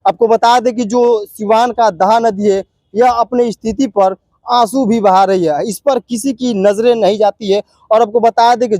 आपको बता दें कि जो सिवान का दहा नदी है, यह अपनी स्थिति पर आंसू भी बहा रही है। इस पर किसी की नजरें नहीं जाती है। और आपको बता दें कि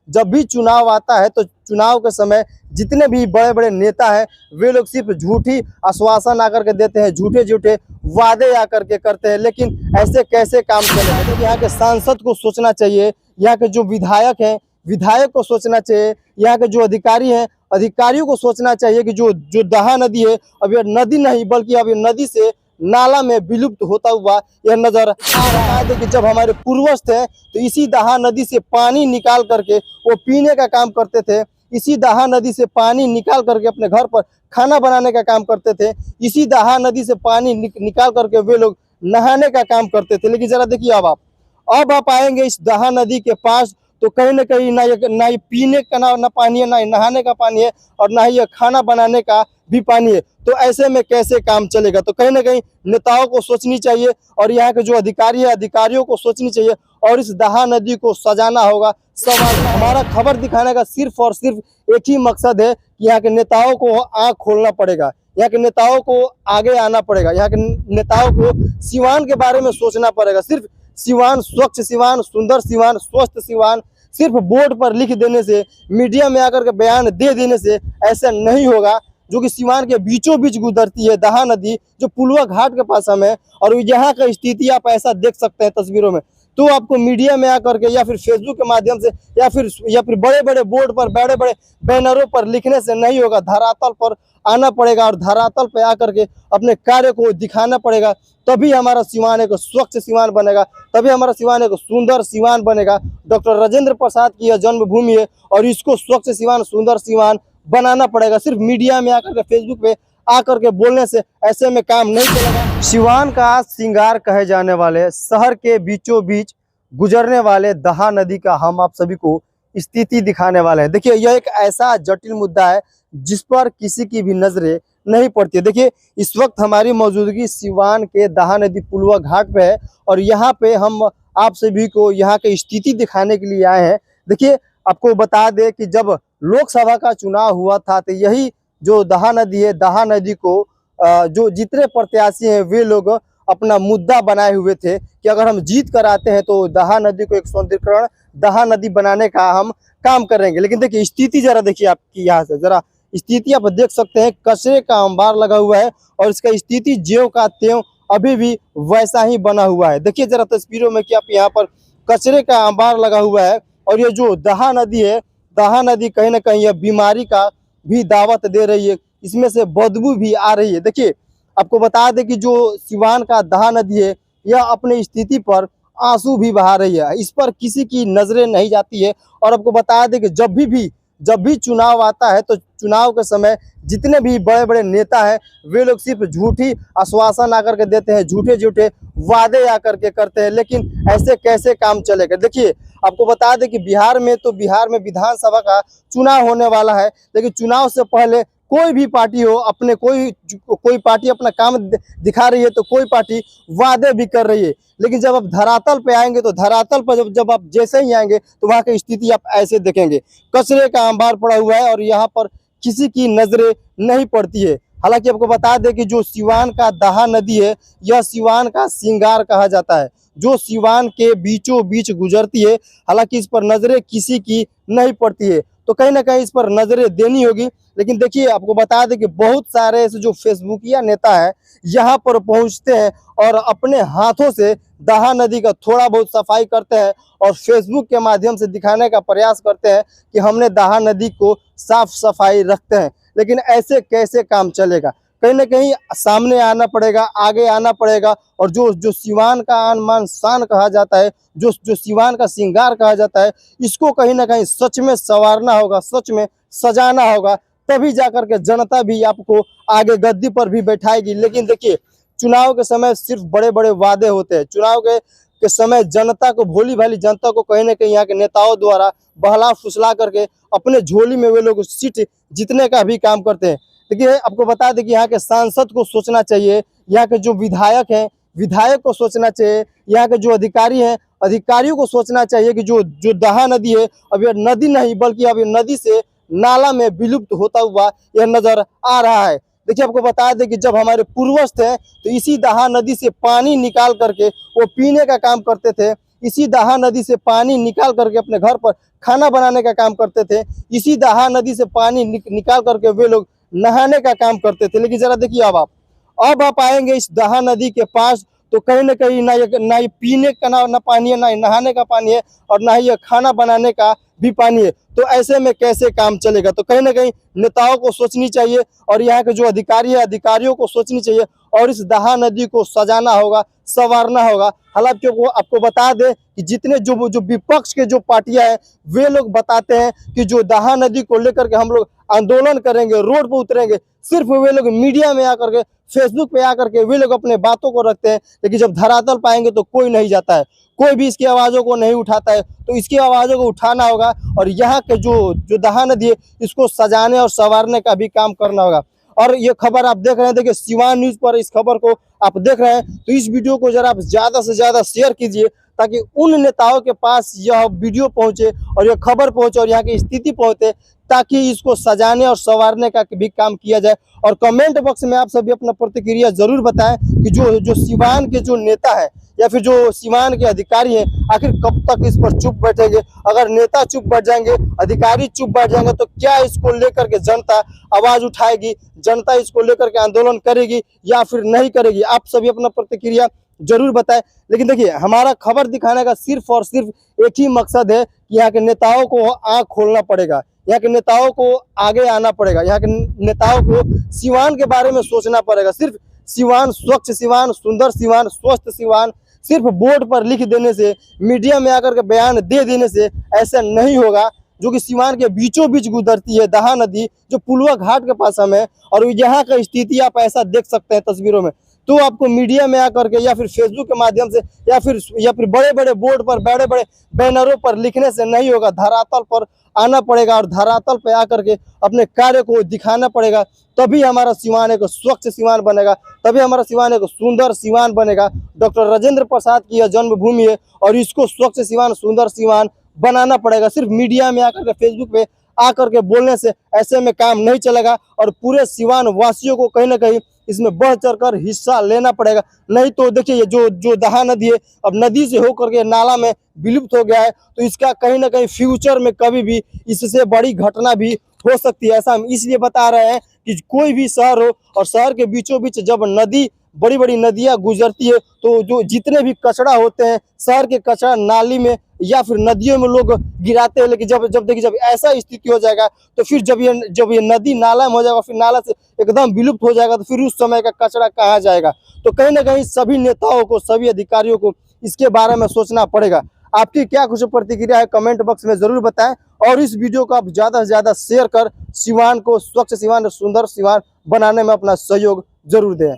जब भी चुनाव आता है तो चुनाव के समय जितने भी बड़े बड़े नेता हैं, वे लोग सिर्फ झूठी आश्वासन आकर के देते हैं, झूठे झूठे वादे आकर के करते हैं। लेकिन ऐसे कैसे काम चलेगा? तो यहाँ के सांसद को सोचना चाहिए, यहाँ के जो विधायक हैं, विधायक को सोचना चाहिए, यहाँ के जो अधिकारी हैं, अधिकारियों को सोचना चाहिए कि जो जो दहा नदी है, अब यह नदी नहीं बल्कि अब यह नदी से नाला में विलुप्त होता हुआ यह नजर आ रहा है। कि जब हमारे पूर्वज थे तो इसी दहा नदी से पानी निकाल करके वो पीने का काम करते थे, इसी दहा नदी से पानी निकाल करके अपने घर पर खाना बनाने का काम करते थे, इसी दहा नदी से पानी निकाल करके वे लोग नहाने का काम करते थे। लेकिन जरा देखिए अब आप आएंगे इस दहा नदी के पास तो कहीं ना कहीं ना ही पीने का ना पानी है, ना ही नहाने का पानी है, और ना ही खाना बनाने का भी पानी है। तो ऐसे में कैसे काम चलेगा? तो कहीं ना कहीं नेताओं को सोचनी चाहिए और यहाँ के जो अधिकारी है, अधिकारियों को सोचनी चाहिए और इस दहा नदी को सजाना होगा। हमारा खबर दिखाने का सिर्फ और सिर्फ एक ही मकसद है कि यहाँ के नेताओं को आँख खोलना पड़ेगा, यहाँ के नेताओं को आगे आना पड़ेगा, यहाँ के नेताओं को सिवान के बारे में सोचना पड़ेगा। सिर्फ सिवान, स्वच्छ सिवान, सुंदर सिवान, स्वस्थ सिवान सिर्फ बोर्ड पर लिख देने से, मीडिया में आकर के बयान दे देने से ऐसा नहीं होगा। जो कि सिवान के बीचों बीच गुजरती है दहा नदी, जो पुलवा घाट के पास हम है, और यहाँ का स्थिति आप ऐसा देख सकते हैं तस्वीरों में। तो आपको मीडिया में आकर के या फिर फेसबुक के माध्यम से या फिर बड़े बड़े बोर्ड पर, बड़े बड़े बैनरों पर लिखने से नहीं होगा। धरातल पर आना पड़ेगा और धरातल पर आकर के अपने कार्य को दिखाना पड़ेगा। तभी हमारा सिवान एक स्वच्छ सिवान बनेगा, तभी हमारा सिवान एक सुंदर सिवान बनेगा। डॉक्टर राजेंद्र प्रसाद की यह जन्मभूमि है और इसको स्वच्छ सिवान, सुंदर सिवान बनाना पड़ेगा। सिर्फ मीडिया में आकर के, फेसबुक पे आकर के बोलने से ऐसे में काम नहीं चलेगा। सिवान का श्रृंगार कहे जाने वाले, शहर के बीचों बीच गुजरने वाले दहा नदी का हम आप सभी को स्थिति दिखाने वाले हैं। देखिए, यह एक ऐसा जटिल मुद्दा है जिस पर किसी की भी नजरें नहीं पड़ती है। देखिए, इस वक्त हमारी मौजूदगी सिवान के दहा नदी पुलवा घाट पे है और यहाँ पे हम आप सभी को यहाँ की स्थिति दिखाने के लिए आए हैं। देखिए, आपको बता दें कि जब लोकसभा का चुनाव हुआ था तो यही जो दहा नदी है, दहा नदी को जो जितने प्रत्याशी हैं वे लोग अपना मुद्दा बनाए हुए थे कि अगर हम जीत कर आते हैं तो दहा नदी को एक सौंदर्यीकरण, दहा नदी बनाने का हम काम करेंगे। लेकिन देखिए स्थिति जरा देखिए, आपकी यहाँ से जरा स्थिति आप देख सकते हैं, कचरे का अंबार लगा हुआ है और इसका स्थिति ज्यों का त्यों अभी भी वैसा ही बना हुआ है। देखिए जरा तस्वीरों में कि आप यहाँ पर कचरे का अंबार लगा हुआ है और ये जो दहा नदी है, दहा नदी कहीं ना कहीं यह बीमारी का भी दावत दे रही है, इसमें से बदबू भी आ रही है। देखिए, आपको बता दें कि जो सिवान का दहा नदी है, यह अपनी स्थिति पर आंसू भी बहा रही है। इस पर किसी की नजरें नहीं जाती है। और आपको बता दें कि जब भी चुनाव आता है तो चुनाव के समय जितने भी बड़े बड़े नेता हैं, वे लोग सिर्फ झूठी आश्वासन आकर के देते हैं, झूठे झूठे वादे आकर के करते हैं। लेकिन ऐसे कैसे काम चलेगा? देखिए, आपको बता दें कि बिहार में विधानसभा का चुनाव होने वाला है। लेकिन चुनाव से पहले कोई भी पार्टी हो, अपने कोई पार्टी अपना काम दिखा रही है तो कोई पार्टी वादे भी कर रही है। लेकिन जब आप धरातल पे आएंगे तो धरातल पर जब आप जैसे ही आएंगे तो वहाँ की स्थिति आप ऐसे देखेंगे, कचरे का अंबार पड़ा हुआ है और यहाँ पर किसी की नजरें नहीं पड़ती है। हालांकि आपको बता दें कि जो सिवान का दहा नदी है, यह सिवान का श्रृंगार कहा जाता है, जो सिवान के बीचों बीच गुजरती है। हालांकि इस पर नजरें किसी की नहीं पड़ती है, तो कहीं ना कहीं इस पर नजरें देनी होगी। लेकिन देखिए, आपको बता दें कि बहुत सारे ऐसे जो फेसबुकिया नेता हैं यहाँ पर पहुँचते हैं और अपने हाथों से दहा नदी का थोड़ा बहुत सफाई करते हैं और फेसबुक के माध्यम से दिखाने का प्रयास करते हैं कि हमने दहा नदी को साफ सफाई रखते हैं। लेकिन ऐसे कैसे काम चलेगा? कहीं ना कहीं सामने आना पड़ेगा, आगे आना पड़ेगा और जो सिवान का आन मान शान कहा जाता है, जो सिवान का श्रृंगार कहा जाता है, इसको कहीं ना कहीं सच में संवारना होगा, सच में सजाना होगा। तभी जाकर के जनता भी आपको आगे गद्दी पर भी बैठाएगी। लेकिन देखिए, चुनाव के समय सिर्फ बड़े बड़े वादे होते हैं। चुनाव के समय जनता को, भोली भाली जनता को कहीं ना कहीं यहाँ के नेताओं द्वारा बहला फुसला करके अपने झोली में वे लोग सीट जीतने का भी काम करते हैं। देखिए, आपको बता दें कि यहाँ के सांसद को सोचना चाहिए, यहाँ के जो विधायक हैं, विधायक को सोचना चाहिए, यहाँ के जो अधिकारी हैं, अधिकारियों को सोचना चाहिए कि जो दहा नदी है, अब यह नदी नहीं बल्कि अब यह नदी से नाला में विलुप्त होता हुआ यह नजर आ रहा है। देखिए आपको बता दें कि जब हमारे पूर्वज थे तो इसी दहा नदी से पानी निकाल करके वो पीने का काम करते थे, इसी दहा नदी से पानी निकाल करके अपने घर पर खाना बनाने का काम करते थे, इसी दहा नदी से पानी निकाल करके वे लोग नहाने का काम करते थे। लेकिन जरा देखिए अब आप आएंगे इस दहा नदी के पास तो कहीं ना कहीं ना ये पीने का ना पानी है, ना ही नहाने का पानी है, और ना ही ये खाना बनाने का भी पानी है। तो ऐसे में कैसे काम चलेगा? तो कहीं ना कहीं नेताओं को सोचनी चाहिए और यहाँ के जो अधिकारी है अधिकारियों को सोचनी चाहिए और इस दहा नदी को सजाना होगा, संवारना होगा। हालांकि आपको बता दें कि जितने जो विपक्ष के जो पार्टियां हैं वे लोग बताते हैं कि जो दहा नदी को लेकर के हम लोग आंदोलन करेंगे, रोड पर उतरेंगे, सिर्फ वे लोग मीडिया में आकर के, फेसबुक पे आकर के वे लोग अपने बातों को रखते हैं, लेकिन जब धरातल पाएंगे तो कोई नहीं जाता है, कोई भी इसकी आवाज़ों को नहीं उठाता है। तो इसकी आवाज़ों को उठाना होगा और यहाँ के जो दहा नदी है इसको सजाने और संवारने का भी काम करना होगा। और ये खबर आप देख रहे हैं, देखिए सिवान न्यूज़ पर इस खबर को आप देख रहे हैं, तो इस वीडियो को जरा आप ज़्यादा से ज़्यादा शेयर कीजिए ताकि उन नेताओं के पास यह वीडियो पहुंचे और यह खबर पहुंचे और यहाँ की स्थिति पहुंचे, ताकि इसको सजाने और संवारने का भी काम किया जाए। और कमेंट बॉक्स में आप सभी अपना प्रतिक्रिया जरूर बताएं कि जो सिवान के जो नेता है या फिर जो सिवान के अधिकारी हैं आखिर कब तक इस पर चुप बैठेंगे। अगर नेता चुप बैठ जाएंगे, अधिकारी चुप बैठ जाएंगे, तो क्या इसको लेकर के जनता आवाज उठाएगी, जनता इसको लेकर के आंदोलन करेगी या फिर नहीं करेगी? आप सभी अपना प्रतिक्रिया जरूर बताएं। लेकिन देखिए हमारा खबर दिखाने का सिर्फ और सिर्फ एक ही मकसद है कि यहाँ के नेताओं को आंख खोलना पड़ेगा, यहाँ के नेताओं को आगे आना पड़ेगा, यहाँ के नेताओं को सिवान के बारे में सोचना पड़ेगा। सिर्फ सिवान, स्वच्छ सिवान, सुंदर सिवान, स्वस्थ सिवान सिर्फ बोर्ड पर लिख देने से, मीडिया में आकर के बयान दे देने से ऐसा नहीं होगा। जो कि सिवान के बीचों बीच गुजरती है दहा नदी, जो पुलवा घाट के पास हम है, और यहाँ का स्थिति आप ऐसा देख सकते हैं तस्वीरों में। तो आपको मीडिया में आकर के या फिर फेसबुक के माध्यम से या फिर बड़े बड़े बोर्ड पर, बड़े बड़े बैनरों पर लिखने से नहीं होगा, धरातल पर आना पड़ेगा और धरातल पर आकर के अपने कार्य को दिखाना पड़ेगा। तभी हमारा सिवान एक स्वच्छ सिवान बनेगा, तभी हमारा सिवान एक सुंदर सिवान बनेगा। डॉक्टर राजेंद्र प्रसाद की यह जन्मभूमि है और इसको स्वच्छ सिवान, सुंदर सिवान बनाना पड़ेगा। सिर्फ मीडिया में आकर के, फेसबुक पे आकर के बोलने से ऐसे में काम नहीं चलेगा और पूरे सिवान वासियों को कहीं ना कहीं इसमें बढ़ चढ़ कर हिस्सा लेना पड़ेगा। नहीं तो देखिए ये जो दहा नदी है अब नदी से होकर के नाला में विलुप्त हो गया है, तो इसका कहीं ना कहीं फ्यूचर में कभी भी इससे बड़ी घटना भी हो सकती है। ऐसा हम इसलिए बता रहे हैं कि कोई भी शहर हो और शहर के बीचों बीच जब नदी, बड़ी बड़ी नदियां गुजरती है, तो जो जितने भी कचरा होते हैं शहर के कचरा नाली में या फिर नदियों में लोग गिराते हैं। लेकिन जब ऐसा स्थिति हो जाएगा तो फिर जब ये नदी नाला में हो जाएगा, फिर नाला से एकदम विलुप्त हो जाएगा, तो फिर उस समय का कचरा कहाँ जाएगा? तो कहीं ना कहीं सभी नेताओं को, सभी अधिकारियों को इसके बारे में सोचना पड़ेगा। आपकी क्या कुछ प्रतिक्रिया है कमेंट बॉक्स में जरूर बताएं और इस वीडियो को आप ज़्यादा से ज़्यादा शेयर कर सिवान को स्वच्छ सिवान और सुंदर सिवान बनाने में अपना सहयोग जरूर दें।